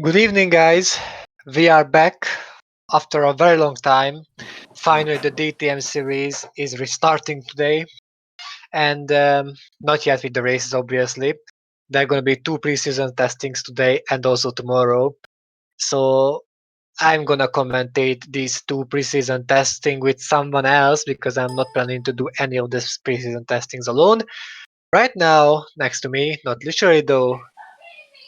Good evening, guys. We are back after a very long time. Finally, the DTM series is restarting today, and not yet with the races, obviously. There are going to be two pre-season testings today and also tomorrow. So I'm going to commentate these two pre-season testing with someone else because I'm not planning to do any of these pre-season testings alone. Right now, next to me, not literally though,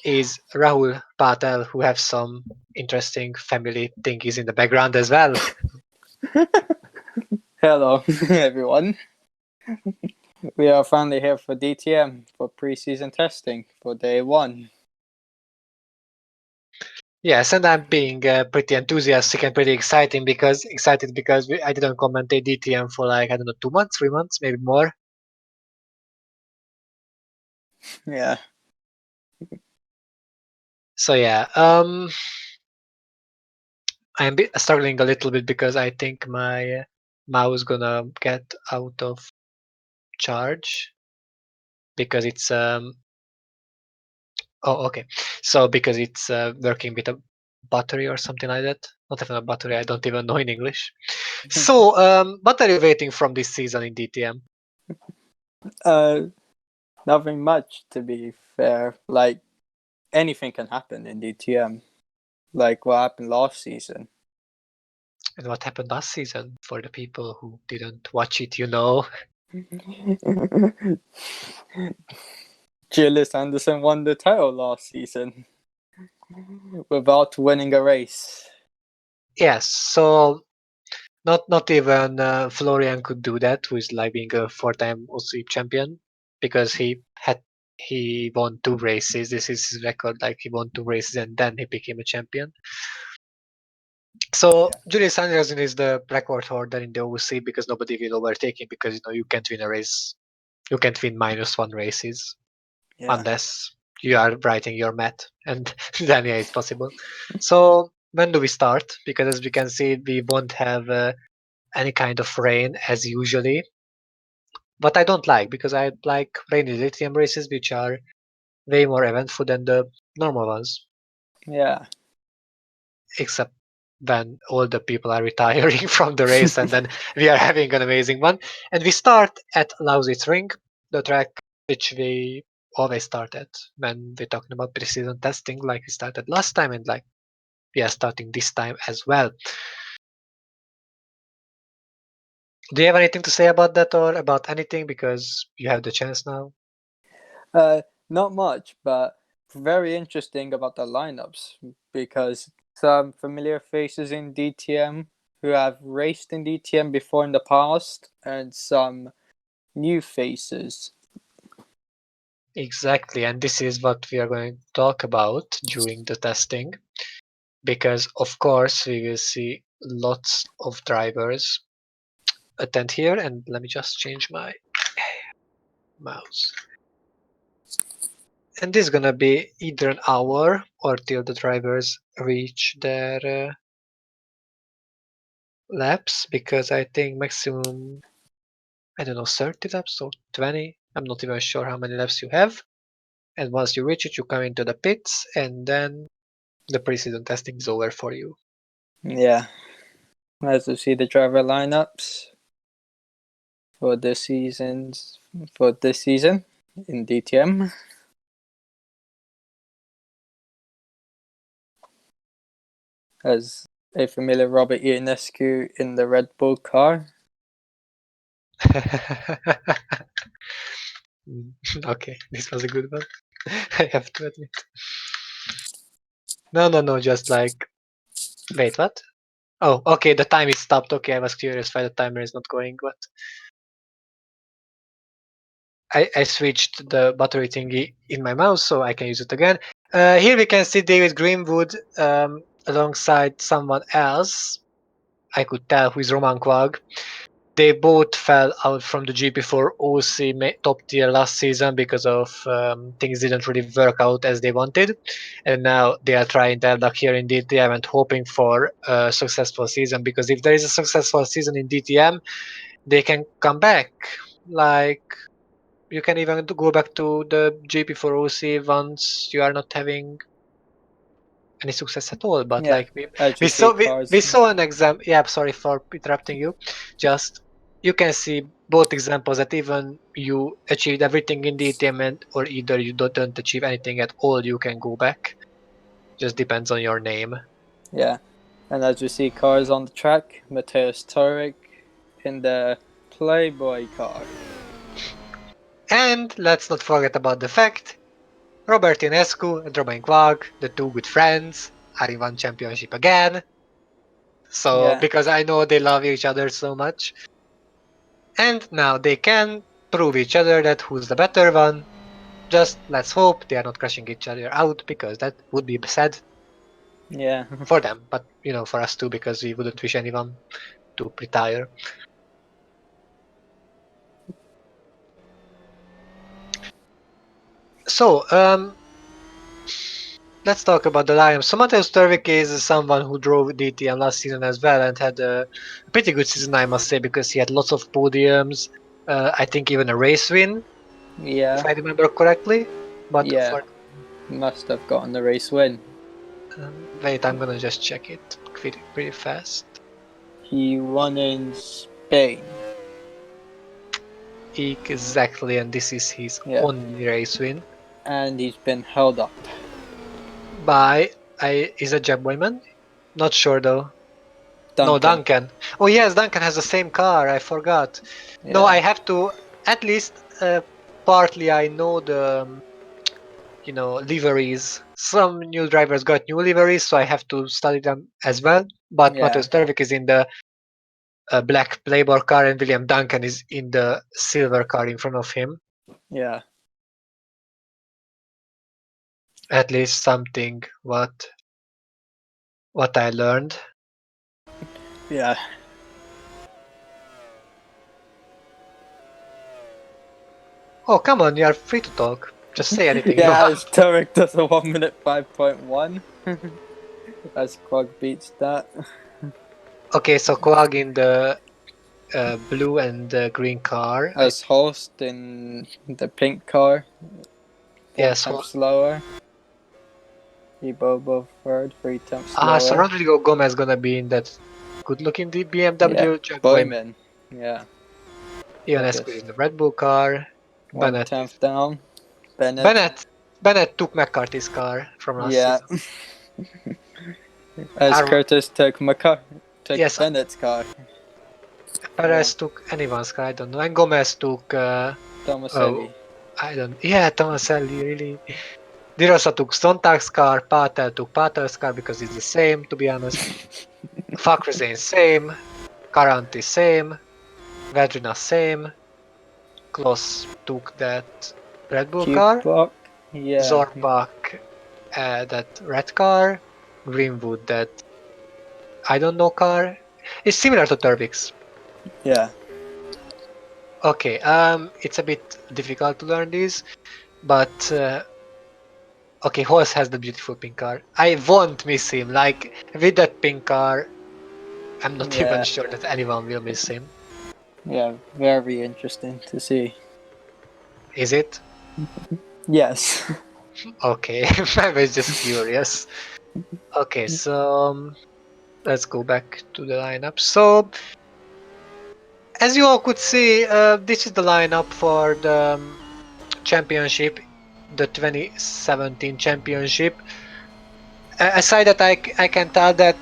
is Rahul Patel, who have some interesting family thingies in the background as well. Hello, everyone. We are finally here for DTM for pre-season testing for day one. Yes, and I'm being pretty enthusiastic and pretty excited because I didn't commentate DTM for like I don't know 2 months, 3 months, maybe more. Yeah. So yeah, I'm struggling a little bit because I think my mouse gonna get out of charge because it's oh okay, so because it's working with a battery or something like that. Not even a battery, I don't even know in English. So, what are you waiting from this season in DTM? Nothing much, to be fair. Like, anything can happen in DTM. Like what happened last season. And what happened last season for the people who didn't watch it, you know? Gilles Anderson won the title last season without winning a race. Yes, so not even Florian could do that, who is like being a four-time OC champion, because he won 2 races. This is his record, like he won 2 races and then he became a champion. So Julius Anderson is the record holder in the OC because nobody will overtake him because you can't win a race. You can't win -1 races unless you are writing your math, and then yeah, it's possible. So when do we start? Because as we can see, we won't have any kind of rain as usually. But I don't like because I like rainy DTM races, which are way more eventful than the normal ones. Yeah. Except when all the people are retiring from the race and then we are having an amazing one. And we start at Lausitz Ring, the track which we always start at when we're talking about pre-season testing, like we started last time and like we are starting this time as well. Do you have anything to say about that or about anything? Because you have the chance now. Not much, but very interesting about the lineups because some familiar faces in DTM who have raced in DTM before in the past and some new faces. Exactly, and this is what we are going to talk about during the testing, because of course we will see lots of drivers attend here, and let me just change my mouse. And this is gonna be either an hour or till the drivers reach their laps, because I think maximum, I don't know, 30 laps or 20. I'm not even sure how many laps you have. And once you reach it, you come into the pits, and then the pre-season testing is over for you. Yeah. As you see the driver lineups for this season in DTM. As a familiar Robert Ionescu in the Red Bull car. Okay, this was a good one. I have to admit. No, just like, wait, what? Oh, okay, the time is stopped. Okay, I was curious why the timer is not going, but I switched the battery thingy in my mouse so I can use it again. Here we can see David Greenwood alongside someone else. I could tell who is Roman Quag. They both fell out from the GP4 OC top tier last season because of things didn't really work out as they wanted, and now they are trying their luck here in DTM and hoping for a successful season. Because if there is a successful season in DTM, they can come back. Like, you can even go back to the GP4 OC once you are not having any success at all. But Yeah, like as we you see saw cars. we saw an example. Yeah, sorry for interrupting you. Just you can see both examples that even you achieved everything in DTM or either you don't achieve anything at all, you can go back. Just depends on your name. Yeah, and as we see cars on the track, Mateusz Turek in the Playboy car. And let's not forget about the fact Robert Ionescu and Romain Quag, the two good friends, are in one championship again. So Yeah, because I know they love each other so much. And now they can prove each other that who's the better one. Just let's hope they are not crashing each other out because that would be sad yeah, for them, but for us too because we wouldn't wish anyone to retire. So, let's talk about the lineup. So Mateusz Turvik is someone who drove DTM last season as well and had a pretty good season, I must say, because he had lots of podiums. I think even a race win, if yeah, I remember correctly. But yeah. for Must have gotten the race win. wait, I'm gonna just check it pretty fast. He won in Spain. Exactly, and this is his Yeah, only race win and he's been held up. by is it Jeb Boyman? Not sure though. No, Duncan. Duncan. Oh yes, Duncan has the same car. I forgot. No, Yeah, I have to at least partly. I know the liveries. Some new drivers got new liveries, so I have to study them as well. But yeah, Mateusz Tervik is in the black Playboy car, and William Duncan is in the silver car in front of him. yeah, At least something what I learned. yeah. Oh come on, you are free to talk. Just say anything you Yeah, want. as Turek does a 1 minute 5.1. As Quag beats that. Okay, so Quag in the blue and the green car. As Host in the pink car, 4 Yes. times slower. Ibobo third, 3 times So slower. Rodrigo Gomez gonna be in that good-looking Yeah, BMW. Jack Boyman, Boyman. Yeah, Ionescu is quickest. in the Red Bull car. One Bennett tenth is down. Bennett. Bennett. Bennett took McCarthy's car from last Yeah. season. As Aaron, Curtis took yes, Bennett's car. Yeah. Perez took anyone's car. I don't know. And Gomez took. Oh, Tomaselli. I don't. Yeah, Tomaselli really. Di Rosa took Sontag's car. Patel took Patel's car because it's the same. To be honest, Fakruzin same. Karanti same. Vedrina same. Kloss took that Red Bull Cube car. block. Yeah. Zorbach that red car. Greenwood that I don't know car. It's similar to Turvik's. Yeah. Okay, it's a bit difficult to learn these, but okay, Horse has the beautiful pink car. I won't miss him. Like with that pink car, I'm not even Yeah. sure that anyone will miss him. Yeah. Very interesting to see. Is it? Yes. Okay, I was just curious. Okay, so let's go back to the lineup. So as you all could see, this is the lineup for the championship, the 2017 championship. Aside that, I can tell that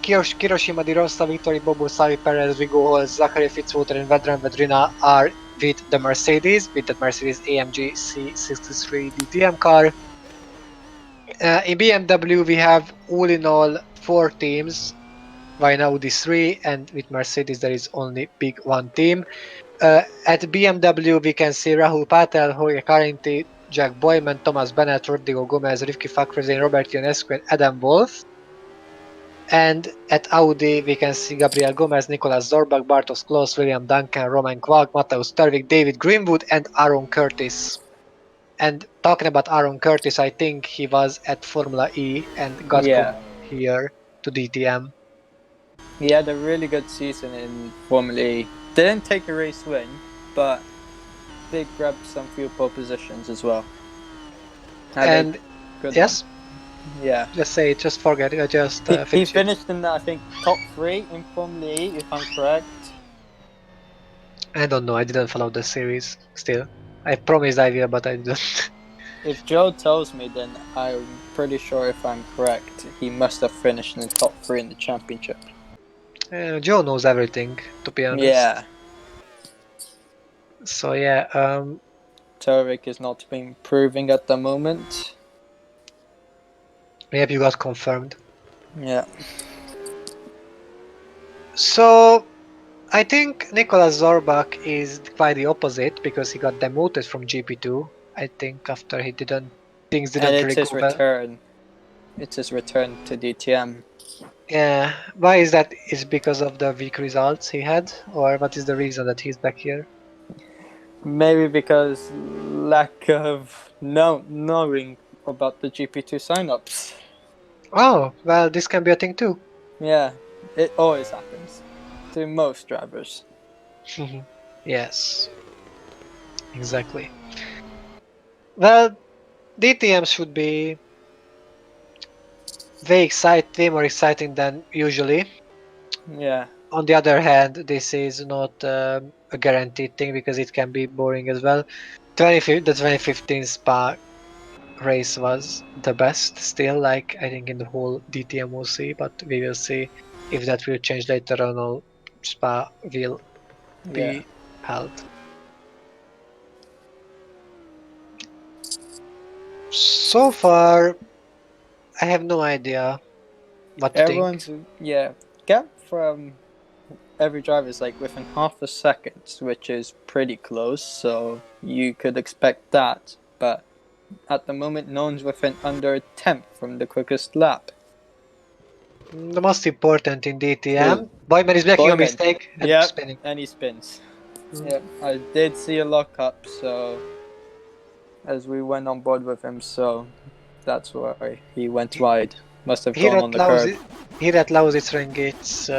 Kiroshima Di Rossa, Vittori Bobo, Savi Perez, Vigo Holz, Zachary Fitzwater, and Vedran Vedrina are with the Mercedes, with the Mercedes AMG C63 DTM car. In BMW, we have all in all 4 teams. Right now, these 3, and with Mercedes, there is only big one team. At BMW, we can see Rahul Patel, Jorge Carinti, Jack Boyman, Thomas Bennett, Rodrigo Gomez, Rivki Fakruzin, Robert Ionescu, and Adam Wolf. And at Audi, we can see Gabriel Gomez, Nicolas Zorbach, Bartosz Kloss, William Duncan, Roman Quag, Mateusz Tervik, David Greenwood, and Aaron Curtis. And talking about Aaron Curtis, I think he was at Formula E and got Yeah. promoted here to DTM. He had a really good season in Formula E. Didn't take a race win, but did grab some few pole positions as well. Had a And good yes, one. Yeah. Just say it, just forget it, just He finish it. finished in, I think, top 3 in Formula E, if I'm correct. I don't know, I didn't follow the series still. I promised I will, but I didn't. If Joe tells me, then I'm pretty sure if I'm correct, he must have finished in the top 3 in the championship. Joe knows everything, to be honest. Yeah. So yeah, Turek is not improving at the moment. yep, you got confirmed. Yeah. So I think Nicolas Zorbach is quite the opposite because he got demoted from GP2. I think after things And didn't it's really his go well. return. It's his return to DTM. Yeah, why is that? Is because of the weak results he had, or what is the reason that he's back here? Maybe because lack of knowing about the GP2 signups. Oh, well, this can be a thing too. Yeah, it always happens to most drivers. Yes, exactly. Well, DTM should be way more exciting than usually. Yeah, On the other hand, this is not a guaranteed thing because it can be boring as well. The 2015 Spa race was the best still, like I think in the whole DTM OC, but we will see if that will change later on or Spa will yeah. be held. So far, I have no idea what to think. Everyone's gap from every driver is like within half a second, which is pretty close. So you could expect that, but at the moment, no one's within under a tenth from the quickest lap. The most important in Ooh, DTM, Boyman is making a Boyman. mistake at Yep, spinning. and he spins. Mm. Yep, I did see a lockup, so as we went on board with him, so that's why he went wide. Must have Here gone at on the curb. Lausitz, here at Lausitz ring, it's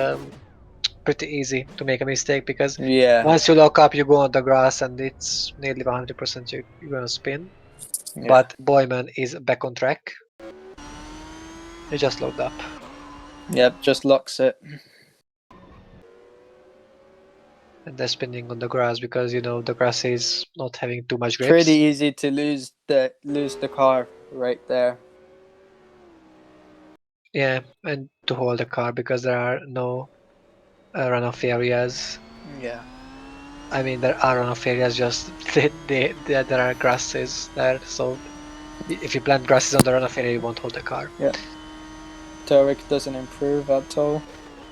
pretty easy to make a mistake because Yeah, once you lock up, you go on the grass and it's nearly 100% you're gonna spin. yeah, But Boyman is back on track. He just locked up. yep, just locks it. And they're spinning on the grass because the grass is not having too much Pretty grips. easy to lose the car right there. Yeah, and to hold the car because there are no runoff areas. Yeah, I mean, there are runoff areas, just there are grasses there. So if you plant grasses on the runoff area, you won't hold the car. yeah. Turek doesn't improve at all.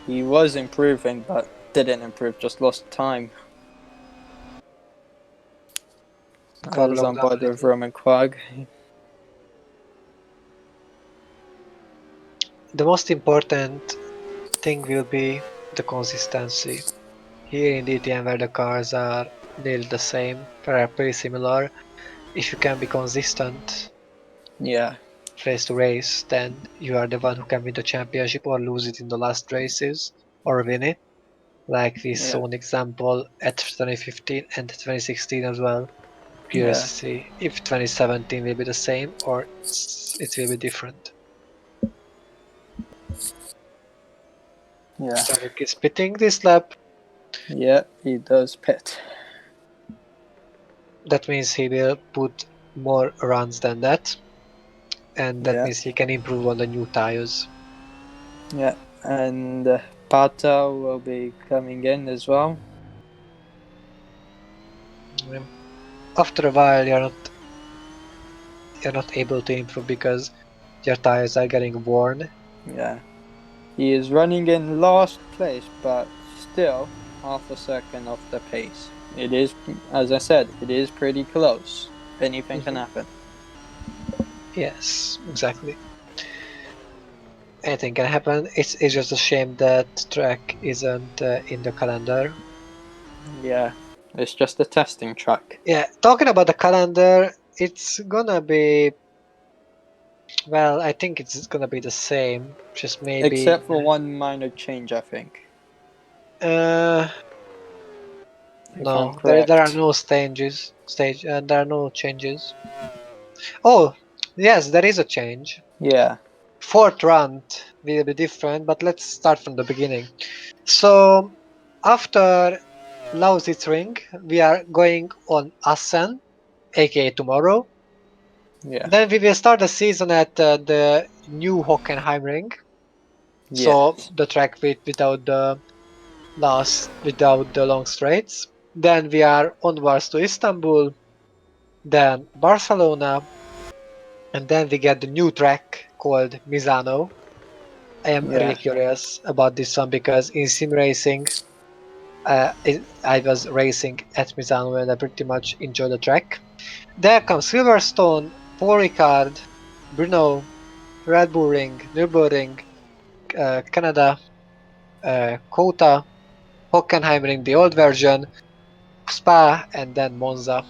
He was improving, but didn't improve. Just lost time. Car As broke on down board a with little. Roman Quag. The most important thing will be the consistency. Here in DTM, where the cars are nearly the same, they are pretty similar. If you can be consistent Yeah, race to race, then you are the one who can win the championship or lose it in the last races or win it. Like we yeah, saw an example at 2015 and 2016 as well. Curious yeah, to see if 2017 will be the same or it will be different. yeah. Tarek is pitting this lap. Yeah, he does pit. That means he will put more runs than that, and that Yeah, means he can improve on the new tires. yeah. And Pata will be coming in as well. After a while, you're not able to improve because your tires are getting worn. Yeah. He is running in last place, but still half a second off the pace. It is, as I said, it is pretty close. Anything can Mhm. happen. Yes, exactly. Anything can happen. It's just a shame that track isn't in the calendar. Yeah, it's just a testing track. Yeah, talking about the calendar, it's gonna be, well, I think it's gonna be the same, just maybe Except for one minor change, I think, uh if I'm no, there are correct. no there are no changes. Oh, Yes, there is a change. Yeah. Fourth round will be different, but let's start from the beginning. So after Lausitz ring, we are going on Assen, aka tomorrow. Yeah. Then we will start the season at the new Hockenheim ring. So Yes. the track without the long straights. Then we are onwards to Istanbul, then Barcelona, and then we get the new track called Misano. I am really Yeah. curious about this one because in sim racing, I was racing at Misano and I pretty much enjoy the track. There comes Silverstone, Paul Ricard, Brno, Red Bull Ring, Nürburgring, Canada, Kota, Hockenheim Ring, the old version, Spa, and then Monza.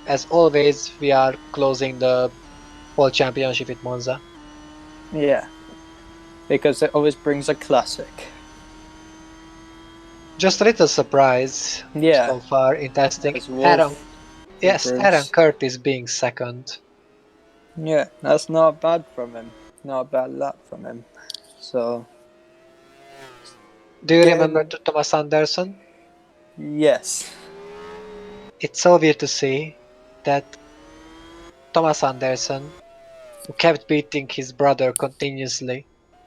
As always, we are closing the whole championship with Monza. Yeah. Because it always brings a classic. Just a little surprise Yeah. so far in testing. As Wolf Aaron improves. Curtis being second. Yeah, that's not bad from him. Not a bad lap from him. So Do you remember getting Thomas Anderson? yes. It's so weird to see that Thomas Anderson, who kept beating his brother continuously,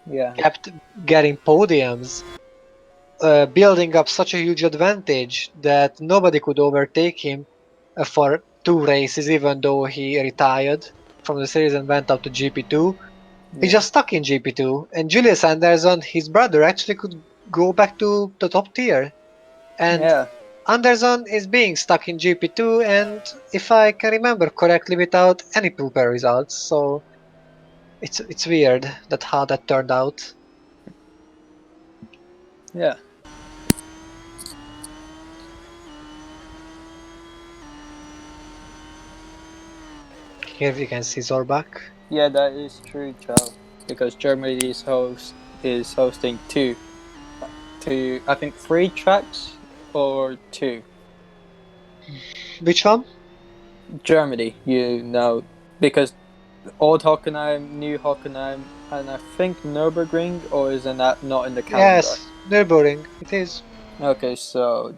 Yeah. kept getting podiums, building up such a huge advantage that nobody could overtake him for two races, even though he retired from the series and went up to GP2. He Yeah. just stuck in GP2, and Julius Anderson, his brother, actually could go back to the top tier. And Yeah. Anderson is being stuck in GP2, and if I can remember correctly, without any proper results. So it's weird that how that turned out. Yeah. Here we can see Zorbach. Yeah, that is true, Joe. Because Germany is hosting two I think three tracks or two. Which one? Germany, you know, because old Hockenheim, new Hockenheim, and I think Nürburgring, or is it not in the calendar? Yes, Nürburgring. It is. Okay, so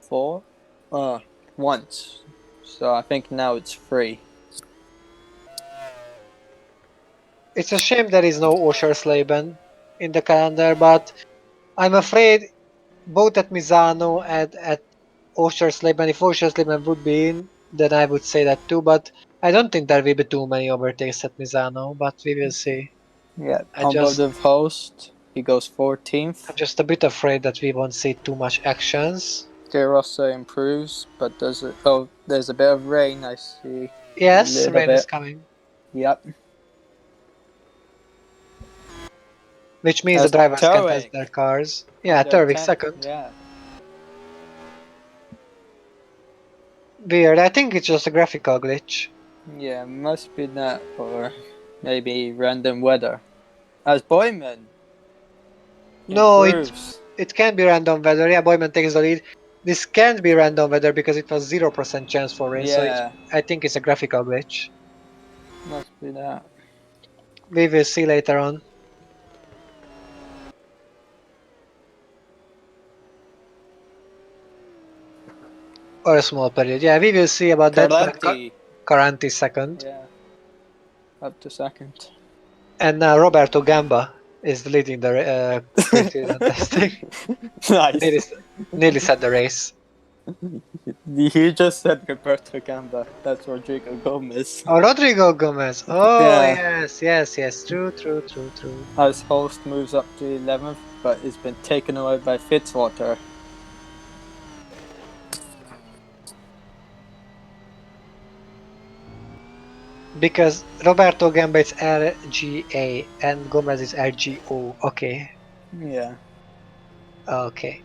four, uh, once. So I think now it's three. It's a shame there is no Oschersleben in the calendar, but I'm afraid both at Misano and at Oschersleben, if Oschersleben would be in, then I would say that too, but I don't think there will be too many overtakes at Misano, but we will see. Yeah, I just competitive host. He goes I'm 14th. just a bit afraid that we won't see too much actions. De Rossa improves, but does it? Oh, there's a bit of rain. I see. A Yes, little rain is bit. coming, Yep. which means the As drivers can test Turek their cars. on Yeah, their Turvik 10th. second. Yeah. Weird. I think it's just a graphical glitch. Yeah, must be that, or maybe random weather. As Boyman No, improves. it can be random weather. Yeah, Boyman takes the lead. This can't be random weather because it was 0% chance for rain. So Yeah, I think it's a graphical glitch. must be that. We will see later on. Or a small period. Yeah, we will see about that when Carletti. Current is second. Yeah, up to second. And now Roberto Gamba is leading the pre-season testing. nearly, Nice. s- nearly set the race. You just said Roberto Gamba. That's Rodrigo Gomez. Oh, Rodrigo Gomez. Oh, Yeah. yes, yes, yes. True, true, true, true. As host moves up to 11th, but it's been taken away by Fitzwater. Because Roberto Gamba is RGA and Gomez is RGO. Okay, Yeah. okay.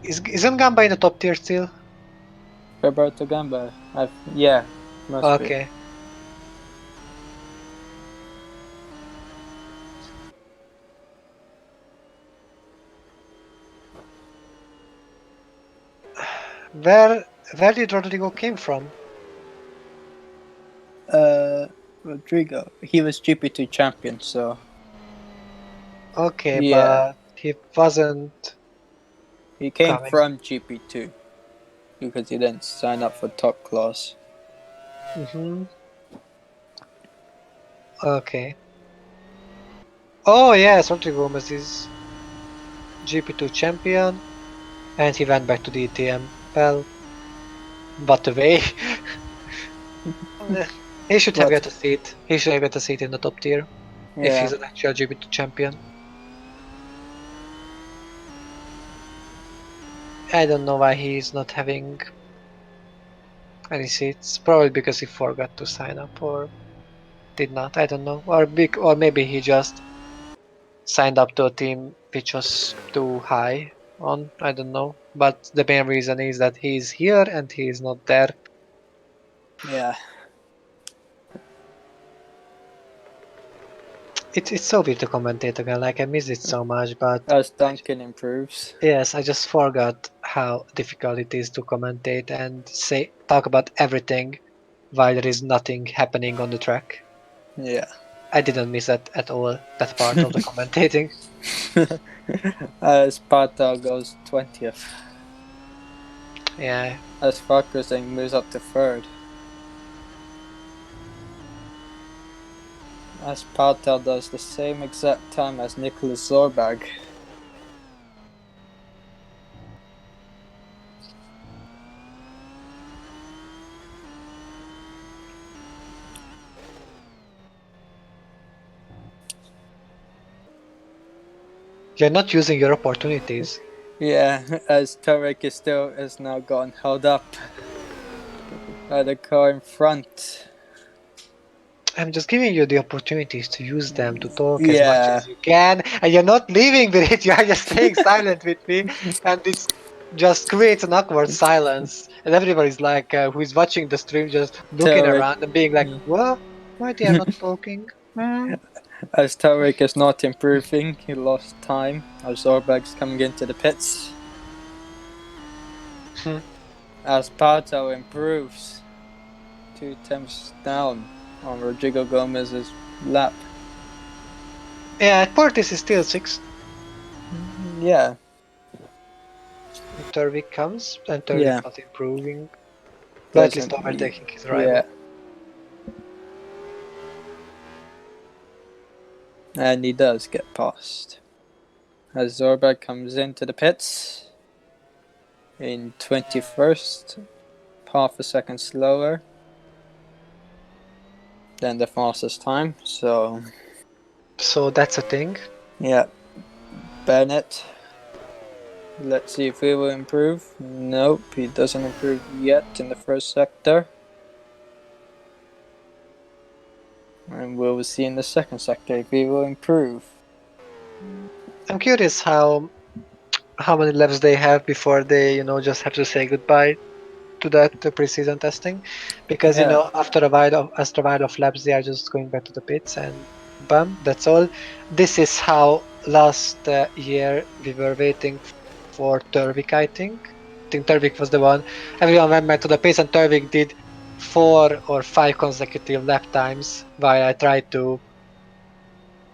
Isn't Gamba in the top tier still? Roberto Gamba. Yeah, must be. Okay. Where where did Rodrigo came from? Rodrigo. He was GP2 champion, so Okay, yeah. but he wasn't He came coming. from GP2 because he didn't sign up for top class. Okay. Oh yes, Rodrigo Gomez is GP2 champion, and he went back to DTM. Well, but away. He should have But got a seat. He should have got a seat in the top tier if yeah, he's an actual GP2 champion. I don't know why he's not having any seats. Probably because he forgot to sign up or did not. I don't know. Or maybe he just signed up to a team which was too high on. I don't know. But the main reason is that he's here and he's not there. yeah. It's so weird to commentate again. Like I miss it so much, but As Duncan improves. yes, I just forgot how difficult it is to commentate and talk about everything while there is nothing happening on the track. Yeah. I didn't miss that at all, that part of the commentating. As Pata goes 20th. Yeah. As Farkersing moves up to 3rd. As Pata does the same exact time as Nicholas Zorbag. You're not using your opportunities. Yeah, as Tarek is now gotten held up by the car in front. I'm just giving you the opportunities to use them to talk as much Yeah. as you can, and you're not leaving with it. You are just staying silent with me, and it's just creates an awkward silence. And everybody's like, who is watching the stream, just looking Tarek. around and being like, "What? Why they are not talking?" As Tarek is not improving, he lost time. As Zorbag's coming into the pits. As Pato improves, 2 tenths down on Rodrigo Gomez's lap. Yeah, Portis is still sixth. Yeah, Turvik comes, and Turvik yeah. not improving, but at least overtaking his rival. Yeah. And he does get past. As Zorbag comes into the pits in 21st, half a second slower than the fastest time. So, that's a thing. yeah. Bennett. Let's see if he will improve. Nope, he doesn't improve yet in the first sector. And we'll see in the second sector if he will improve. I'm curious how many laps they have before they, just have to say goodbye to that pre-season testing, because Yeah. after a while of laps they are just going back to the pits and bam, that's all. This is how last year we were waiting for Turvik. I think Turvik was the one. Everyone went back to the pits and Turvik did 4 or 5 consecutive lap times while I tried to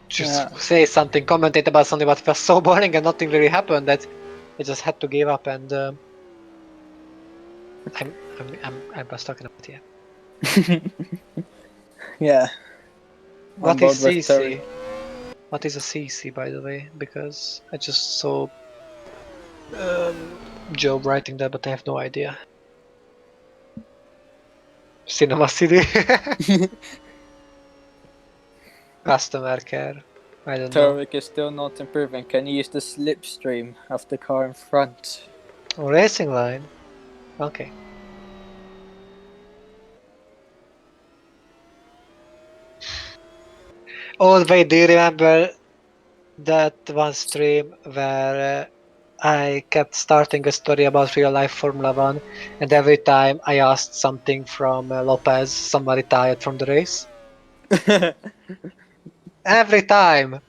just Yeah. say something, commentate about something, but it was so boring and nothing really happened that I just had to give up. And I was talking about, yeah. Yeah. On What is board with Turvik. CC? What is a CC, by the way? Because I just saw Job writing that, but I have no idea. Cinema CD. Customer care. I don't know. Turvik is still not improving. Can you use the slipstream of the car in front? Oh, racing line. Okay. Oh, wait, do you remember that one stream where I kept starting a story about real life Formula One, and every time I asked something from Lopez, somebody retired from the race? Every time!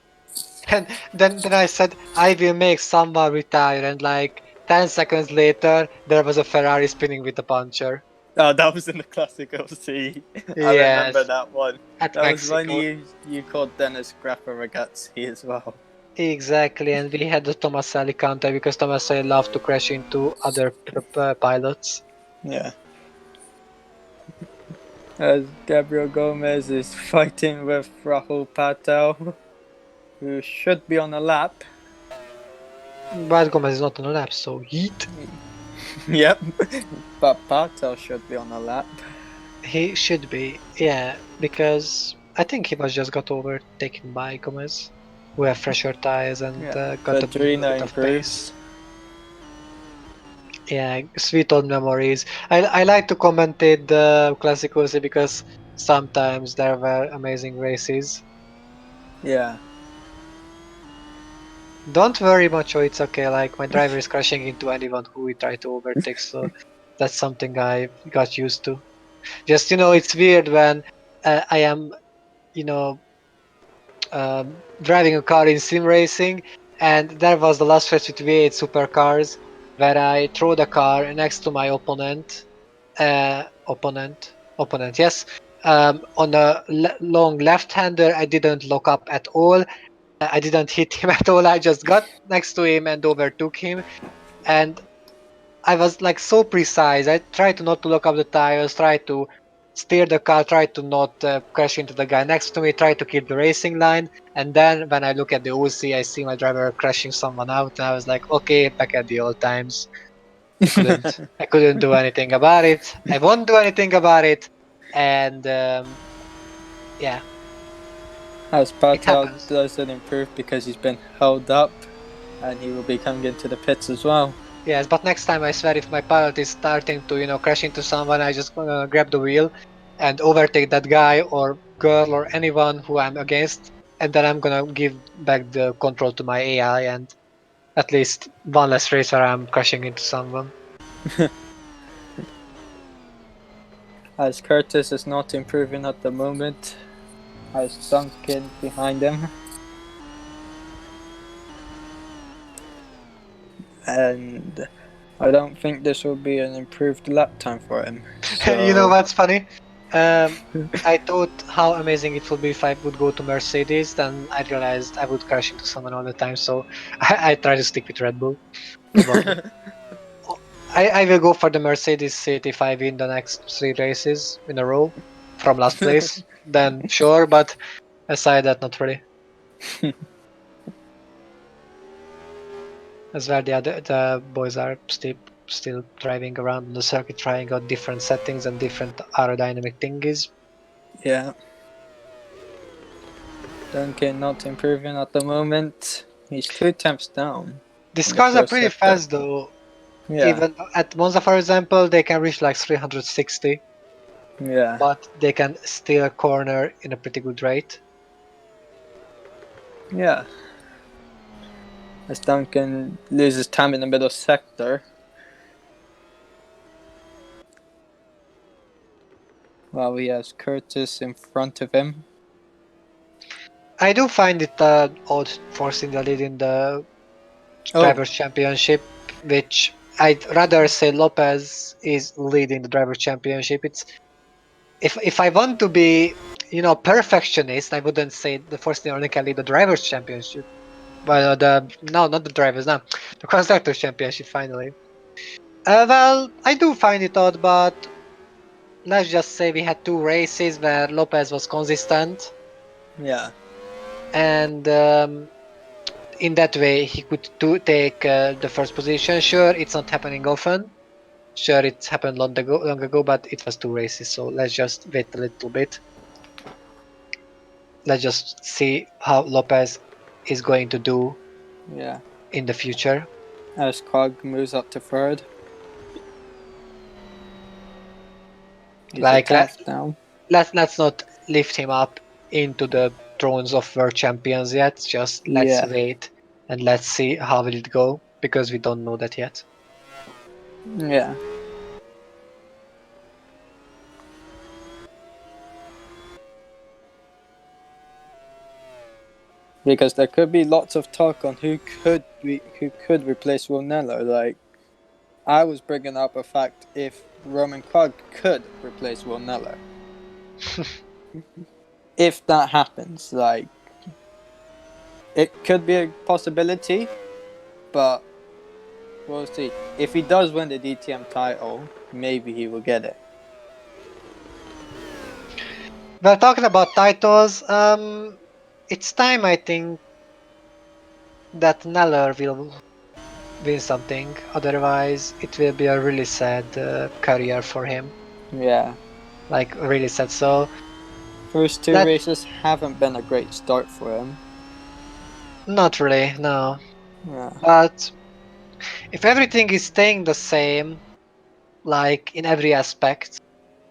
And then I said, I will make someone retire, and like 10 seconds later, there was a Ferrari spinning with a puncture. Oh, that was in the Classic OC. I remember Yes, that one. at That was when Mexico. you called Dennis Grappa Ragazzi as well. Exactly, and we had the Tomaselli counter because Tomaselli loved to crash into other pilots. Yeah. As Gabriel Gomez is fighting with Rahul Patel, who should be on a lap. But Gomez is not on a lap, so yeet. Yep, but Patel should be on a lap. He should be, yeah, because I think he was just got overtaken by Gomez, who have fresher tires and Yeah, got a little Fedrina bit of pace. improves. Yeah, sweet old memories. I like to commentate the Classicos because sometimes there were amazing races. Yeah. Don't worry, Macho, it's okay. Like, my driver is crashing into anyone who we try to overtake, so that's something I got used to. Just, it's weird when I am, you know, driving a car in sim racing, and there was the last race with V8 supercars where I throw the car next to my opponent, yes, on a long left-hander. I didn't lock up at all. I didn't hit him at all. I just got next to him and overtook him, and I was like so precise. I tried to not to lock up the tires, tried to steer the car, tried to not crash into the guy next to me, tried to keep the racing line. And then when I look at the OC, I see my driver crashing someone out, and I was like, okay, back at the old times. I couldn't, I couldn't do anything about it. I won't do anything about it, and yeah, As it Patel happens. doesn't improve because he's been held up, and he will be coming into the pits as well. Yes, but next time I swear if my pilot is starting to, crash into someone, I just grab the wheel and overtake that guy or girl or anyone who I'm against, and then I'm gonna give back the control to my AI and at least one less race where I'm crashing into someone. As Curtis is not improving at the moment, as Duncan behind him. And I don't think this will be an improved lap time for him. You know So what's funny? Um, I thought how amazing it would be if I would go to Mercedes, then I realized I would crash into someone all the time, so I try to stick with Red Bull, probably. I will go for the Mercedes seat if I win the next 3 races in a row from last place. Then sure, but aside that, not really. As well, the boys are still driving around the circuit, trying out different settings and different aerodynamic thingies. yeah, Duncan not improving at the moment. He's 2 temps down These in the cars are first pretty sector. fast though. Yeah, Even at Monza, for example, they can reach like 360, yeah, but they can still corner in a pretty good rate. yeah. As Duncan loses time in the middle sector, while he has Curtis in front of him. I do find it odd forcing the lead in the Oh, Drivers' Championship, which I'd rather say Lopez is leading the Drivers' Championship. It's if I want to be, perfectionist, I wouldn't say the first thing only can lead the Drivers' Championship. But not the drivers, no, the Constructors' Championship finally. Well, I do find it odd, but let's just say we had 2 races where Lopez was consistent, yeah, and in that way he could take the first position. Sure, it's not happening often. Sure, it's happened long ago, but it was 2 races, so let's just wait a little bit. Let's just see how Lopez is going to do yeah. in the future. As Cog moves up to third, he's a Like tenth down. let's not lift him up into the thrones of world champions yet. Just let's Yeah, wait and let's see how will it go because we don't know that yet. yeah. Because there could be lots of talk on who could replace Ronello. Like I was bringing up a fact if Roman Krug could replace Will Neller. If that happens, like, it could be a possibility, but we'll see. If he does win the DTM title, maybe he will get it. Well, talking about titles, it's time I think that Neller will win something. Otherwise, it will be a really sad career for him. Yeah. Like really sad. So First two that races haven't been a great start for him. not really, no. Yeah. But if everything is staying the same, like in every aspect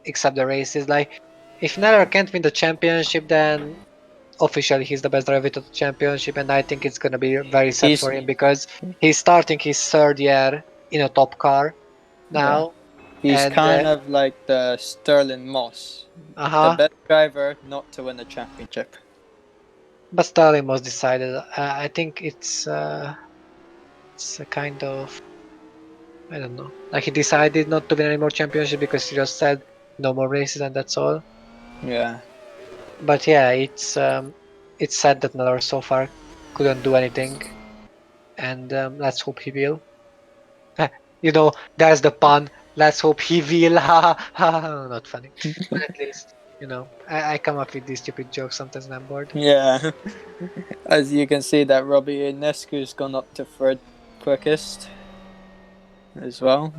except the races, like if Neller can't win the championship, then officially he's the best driver to the championship, and I think it's gonna be very sad He's for him because he's starting his third year in a top car yeah. now, He's and kind of like the Sterling Moss, the uh-huh. best driver not to win a championship. But Stalin was decided. I think it's a kind of, I don't know. Like he decided not to win any more championship because he just said no more races and that's all. Yeah. But yeah, it's sad that Nadal so far couldn't do anything, and let's hope he will. You know, there's the pun. Let's hope he will. Ha ha ha. Not funny, but at least I come up with these stupid jokes sometimes when I'm bored. Yeah. As you can see that Robbie Inescu's gone up to third quickest as well.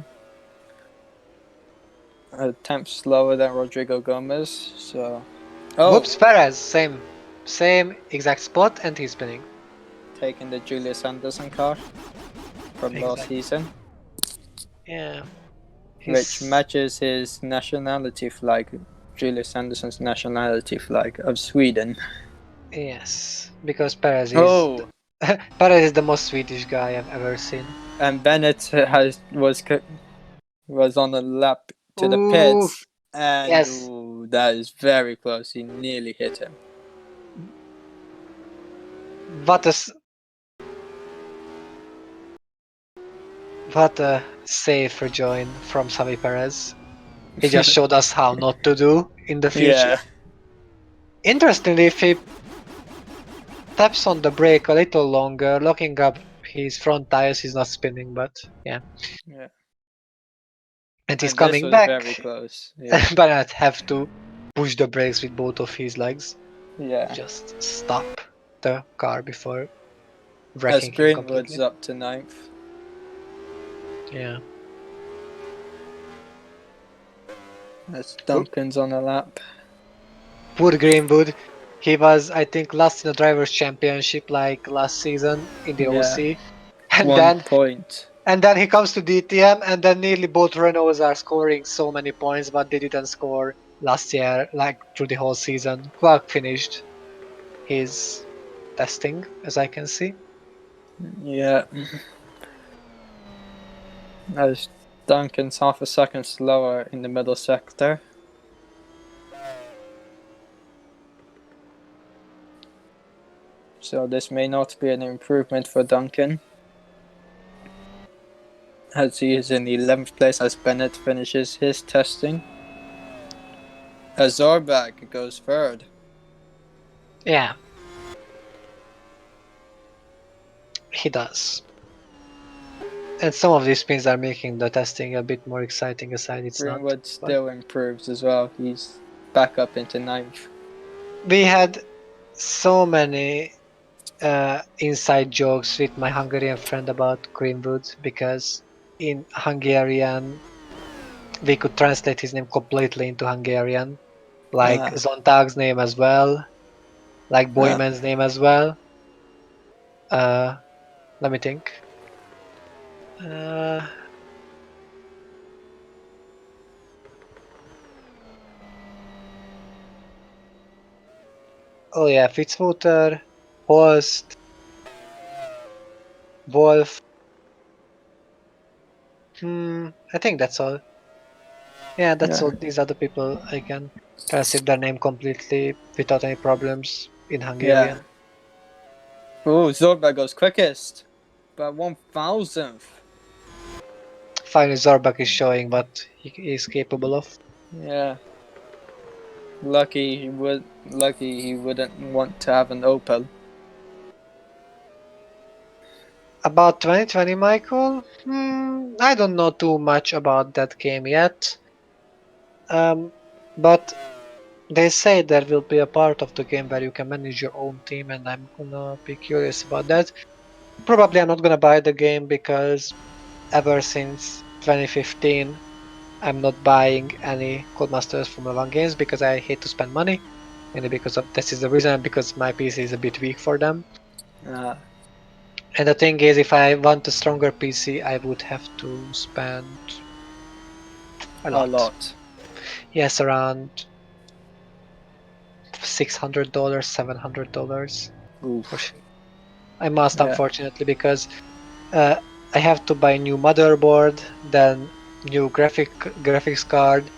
A tenth slower than Rodrigo Gomez, so Whoops, Perez, same exact spot, and he's spinning. taking the Julius Anderson car from last Exactly. season, Yeah. which matches his nationality flag, Julius Anderson's nationality flag of Sweden. Yes, because Perez is Oh, Perez is the most Swedish guy I've ever seen. and Bennett was on a lap to the Ooh, pits, and yes. that is very close. He nearly hit him. What a what a save for join from Xavi Perez. He just showed us how not to do in the future. Yeah. Interestingly, if he taps on the brake a little longer, locking up his front tires, he's not spinning, but yeah. Yeah. And he's And this coming was back, very close. Yeah. but I'd have to push the brakes with both of his legs. Yeah. Just stop the car before As wrecking him Greenwood's completely. up to ninth. Yeah. As Duncan's on a lap. Poor Greenwood. He was, I think, last in the drivers' championship like last season in the Yeah. OC, and 1 point. then he comes to DTM, and then nearly both Renaults are scoring so many points, but they didn't score last year, like through the whole season. Clark finished his testing, as I can see. Yeah. As Duncan's half a second slower in the middle sector. So this may not be an improvement for Duncan. As he is in the 11th place as Bennett finishes his testing. As Zorbag goes third. Yeah, he does. And some of these spins are making the testing a bit more exciting, aside it's not. Greenwood But still improves as well. He's back up into 9th. we had so many inside jokes with my Hungarian friend about Greenwood because in Hungarian we could translate his name completely into Hungarian, like Zontag's name as well, like Boyman's name as well. Let me think. Uh, oh yeah, Fitzwater, Holst, Wolf. I think that's all. Yeah, that's all. These are the people I can translate their name completely without any problems in Yeah. Hungarian. Oh, Zorbag goes quickest. But 1,000th. Finally, Zorbak is showing what he is capable of. Yeah. Lucky he wouldn't want to have an Opel. About 2020, Michael? I don't know too much about that game yet. But they say there will be a part of the game where you can manage your own team, and I'm gonna be curious about that. Probably I'm not gonna buy the game because ever since 2015, I'm not buying any Codemasters Formula 1 games because I hate to spend money. Mainly because of this is the reason, because my PC is a bit weak for them. Uh, And the thing is, if I want a stronger PC, I would have to spend a a lot. lot. Yes, around $600, $700 for Oof. sure. I must, Yeah. unfortunately, because uh, I have to buy new motherboard, then new graphics card.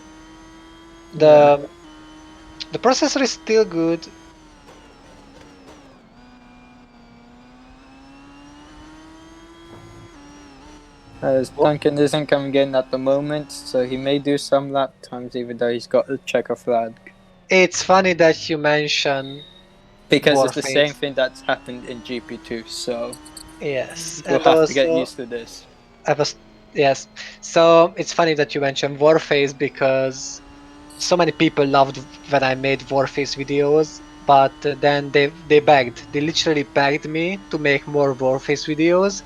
Yeah. The the processor is still good. As Wha- Duncan isn't coming in at the moment, so he may do some lap times even though he's got a checker flag. It's funny that you mention Because it's the same Warface. thing that's happened in GP2, so Yes, we'll and have to get also used to this. I was yes. So it's funny that you mentioned Warface because so many people loved when I made Warface videos, but then they literally begged me to make more Warface videos,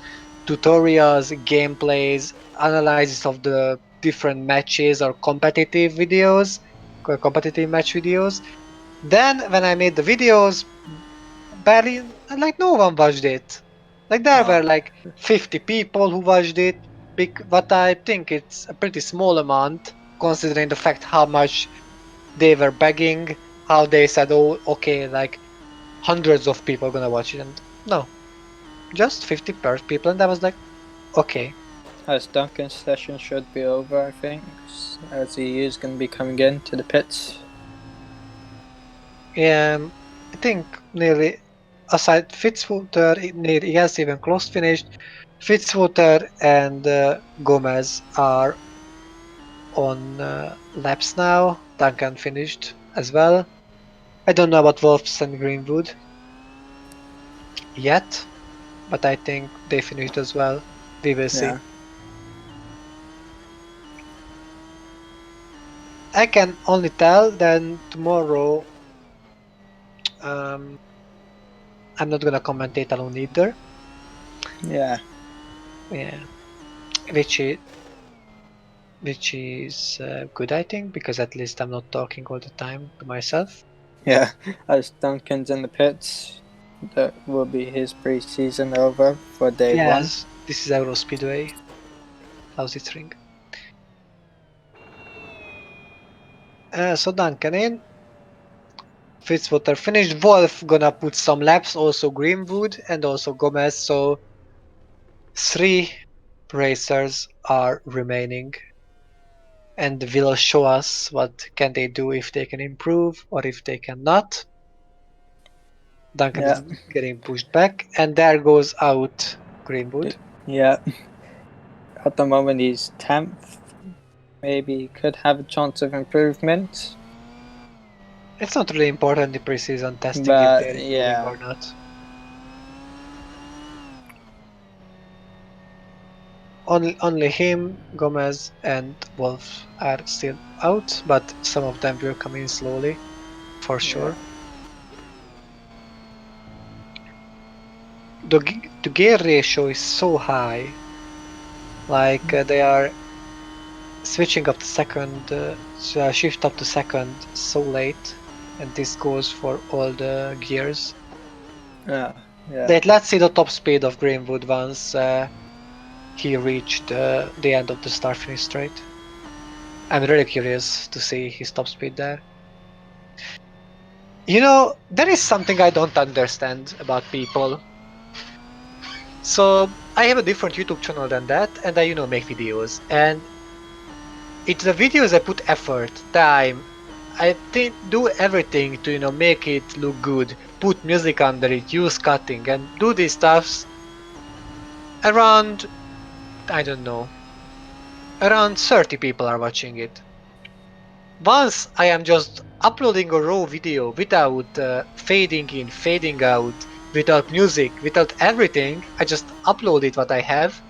tutorials, gameplays, analysis of the different matches or competitive videos, competitive match videos. Then when I made the videos, barely like no one watched it. Like there Oh, were like 50 people who watched it, but I think it's a pretty small amount considering the fact how much they were begging, how they said, "Oh, okay, like hundreds of people are gonna watch it," and no, just 50 per people, and I was like, okay, as Duncan's session should be over, I think, as he is going to be coming in to the pits. yeah, I think nearly aside Fitzwater, he has even close finished. Fitzwater and Gomez are on laps now. Duncan finished as well. I don't know about Wolves and Greenwood yet, but I think they finished as well. We will see. Yeah. I can only tell then tomorrow um, I'm not gonna commentate alone either. Yeah. Yeah, which is which is good I think because at least I'm not talking all the time to myself. Yeah. As Duncan's in the pits, that will be his pre-season over for day one. Yes, this is Euro Speedway, Lausitz ring. So Duncan in, Fitzwater finished. Wolf gonna put some laps, also Greenwood and also Gomez. So three racers are remaining and will show us what can they do if they can improve or if they cannot. Duncan Yeah. is getting pushed back, and there goes out Greenwood. Yeah. At the moment, he's 10th. Maybe could have a chance of improvement. It's not really important in preseason testing if But they're improving yeah. or not. Only him, Gomez, and Wolf are still out, but some of them will come in slowly, for Yeah. sure. The gear ratio is so high, like they are switching up the second, shift up to second so late, and this goes for all the gears. Yeah. Yeah. Let's see the top speed of Greenwood once he reached the end of the start finish straight. I'm really curious to see his top speed there. You know, there is something I don't understand about people. So I have a different YouTube channel than that, and I, make videos. And it's the videos I put effort, time. I think do everything to, make it look good. Put music under it, use cutting, and do these stuffs around, I don't know, Around 30 people are watching it. Once I am just uploading a raw video without fading in, fading out, without music, without everything, I just upload it what I have.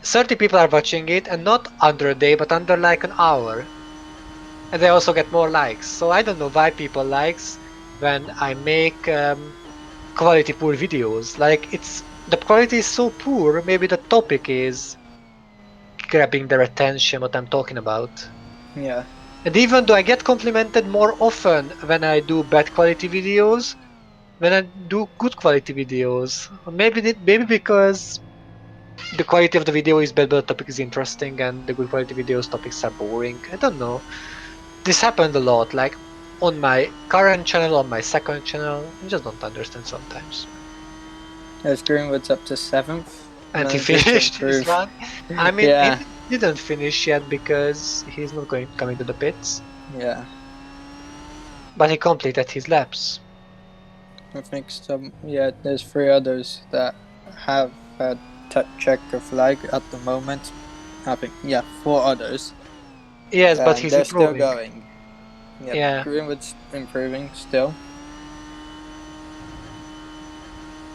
30 people are watching it, and not under a day, but under like an hour. And they also get more likes. So I don't know why people likes when I make quality poor videos. Like the quality is so poor, maybe the topic is grabbing their attention, what I'm talking about. Yeah. And even though I get complimented more often when I do bad quality videos, when I do good quality videos, maybe because the quality of the video is bad, but the topic is interesting, and the good quality videos topics are boring. I don't know. This happened a lot, like on my current channel, on my second channel. I just don't understand sometimes. As Greenwood's up to 7th, And he manages to finished his improve. run. I mean, he Yeah. didn't finish yet because he's not coming to the pits, Yeah. but he completed his laps. I think there's 3 others that have a checker flag at the moment. I think, 4 others. Yes, but And he's they're still improving. going. Yep, Yeah. Greenwood's improving still.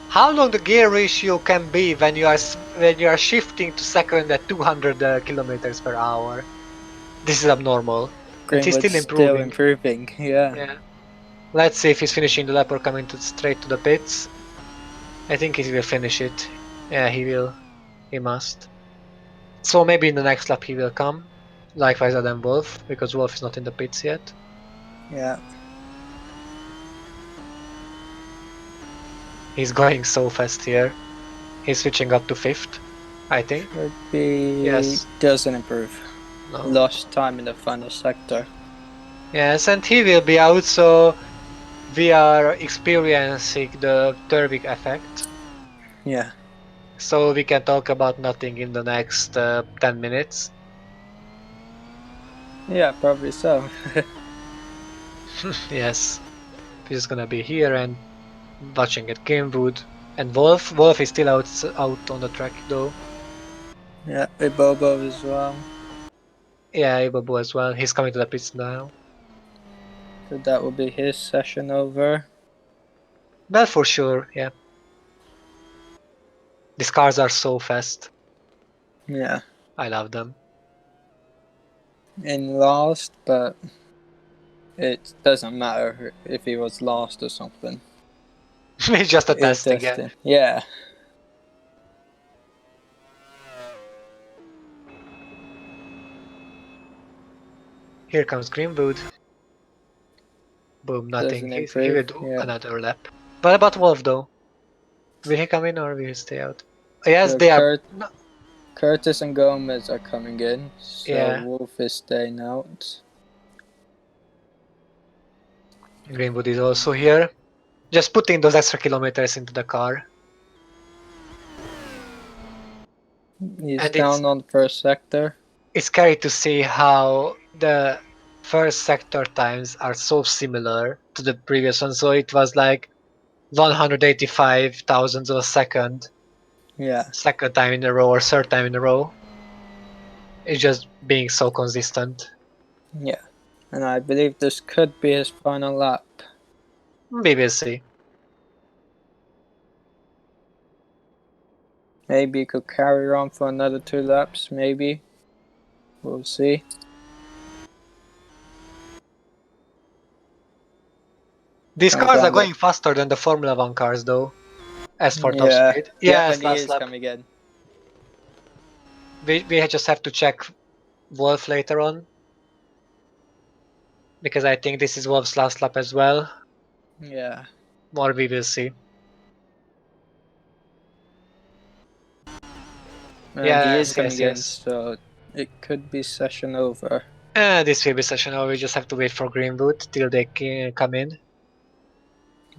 How long the gear ratio can be when you are shifting to second at 200 kilometers per hour? This is abnormal, and he's Greenwood's still still improving. improving, yeah. Yeah. Let's see if he's finishing the lap or coming straight to the pits. I think he will finish it. Yeah, he will. He must. So maybe in the next lap he will come. Likewise Adam Wolf, because Wolf is not in the pits yet. Yeah. He's going so fast here. He's switching up to 5th, I think. Could be. Yes. Doesn't improve. No. Lost time in the final sector. Yes, and he will be out, so we are experiencing the Turvik effect. Yeah. So we can talk about nothing in the next 10 minutes. Yeah, probably so. Yes. We're just gonna be here and watching at Gamewood. And Wolf. Wolf is still out on the track though. Yeah, Ibobo as well. Yeah, Ibobo as well. He's coming to the pits now. So that will be his session over. Well, for sure, yeah. These cars are so fast. Yeah. I love them. In last, but it doesn't matter if he was lost or something. It's just a It's testing, yeah. testing. Yeah. Here comes Greenwood. Boom, nothing. Doesn't He will improve. do Yeah. another lap. What about Wolf though? Will he come in or will he stay out? Yes, So they are. Curtis and Gomez are coming in. So Yeah, Wolf is staying out. Greenwood is also here. Just putting those extra kilometers into the car. He's And it's down on the first sector. scary to see how the first sector times are so similar to the previous one. So it was like 185 thousandths of a second Yeah. time in a row or third time in a row. It's just being so consistent. Yeah. And I believe this could be his final lap. We will see. Maybe he could carry on for another 2 laps, maybe. We'll see. These Comes cars are down going faster than the Formula 1 cars though, as for top Yeah. speed. Yeah, Yes, and he last is lap. coming in. We just have to check Wolf later on. Because I think this is Wolf's last lap as well. Yeah. More we will see. And he is Yes, coming yes, in, yes. so it could be session over. This will be session over. We just have to wait for Greenwood till they come in.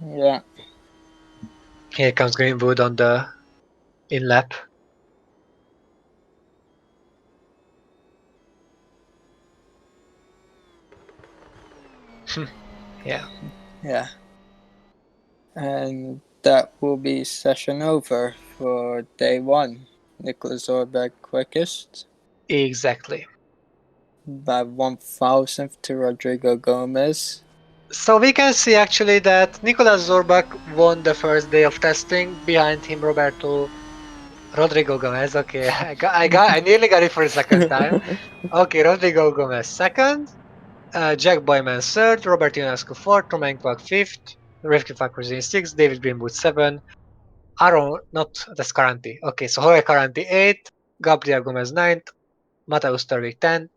Yeah. Here comes Greenwood on the in lap. Yeah. Yeah. And that will be session over for day 1. Nicholas Orberg quickest. Exactly. By 1,000th to Rodrigo Gomez. So we can see actually that Nicolas Zorbach won the first day of testing. Behind him, Rodrigo Gomez. Okay, I nearly got it for the second time. Okay, Rodrigo Gomez second, Jack Boyman third, Robert Ionescu fourth, Romain Kwak fifth, Rivki Fakruzin sixth, David Greenwood seventh, Aaron, not that's Caranti. Okay, so Jorge Caranti eighth, Gabriel Gomez ninth, Mateusz Tervik 10th,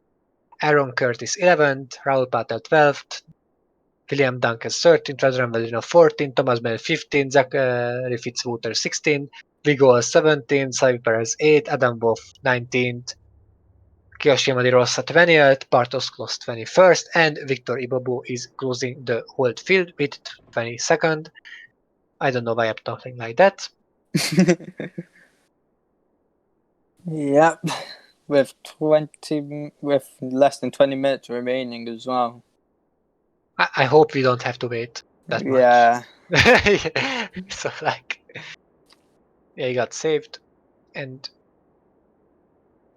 Aaron Curtis 11th, Raul Patel 12th, William Duncan 13th, Adrian Valino 14th, Thomas Bell 15th, Zachary Fitzwater 16th, Vigo 17th, Savi Perez 8th, Adam Wolf 19th, Kiyoshi Di Rossa 20th, Bartosz Klos 21st, and Victor Ibobu is closing the whole field with 22nd. I don't know why I'm talking like that. Yep. With less than 20 minutes remaining as well. I hope we don't have to wait that much. Yeah. So like, yeah, he got saved, and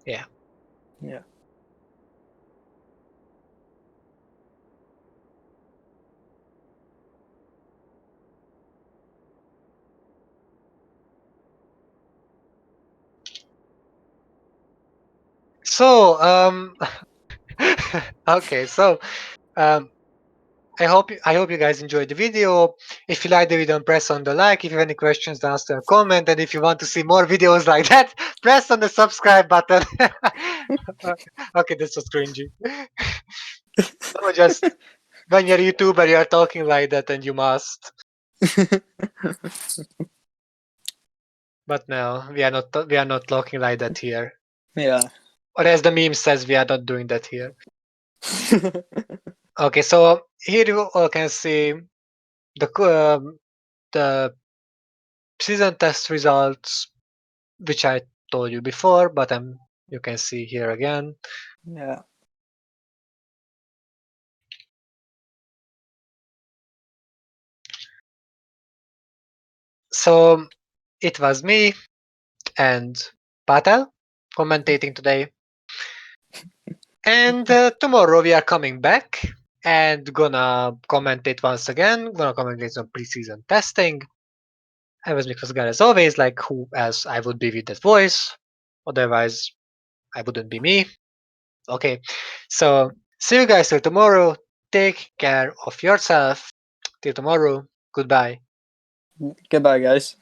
yeah. Yeah. So okay, so um, I hope you guys enjoyed the video. If you like the video, press on the like. If you have any questions, ask a comment. And if you want to see more videos like that, press on the subscribe button. Okay, this was cringy. No, just when you're a YouTuber, you're talking like that, and you must. But no, we are not talking like that here. Yeah. Or as the meme says, we are not doing that here. Okay, so here you all can see the season test results, which I told you before, but you can see here again. Yeah. So it was me and Patel commentating today. And tomorrow we are coming back and gonna commentate once again. Gonna commentate on pre-season testing. I was Miklos Gar as always, like who else I would be with that voice. Otherwise, I wouldn't be me. Okay, so see you guys till tomorrow. Take care of yourself. Till tomorrow. Goodbye. Goodbye, guys.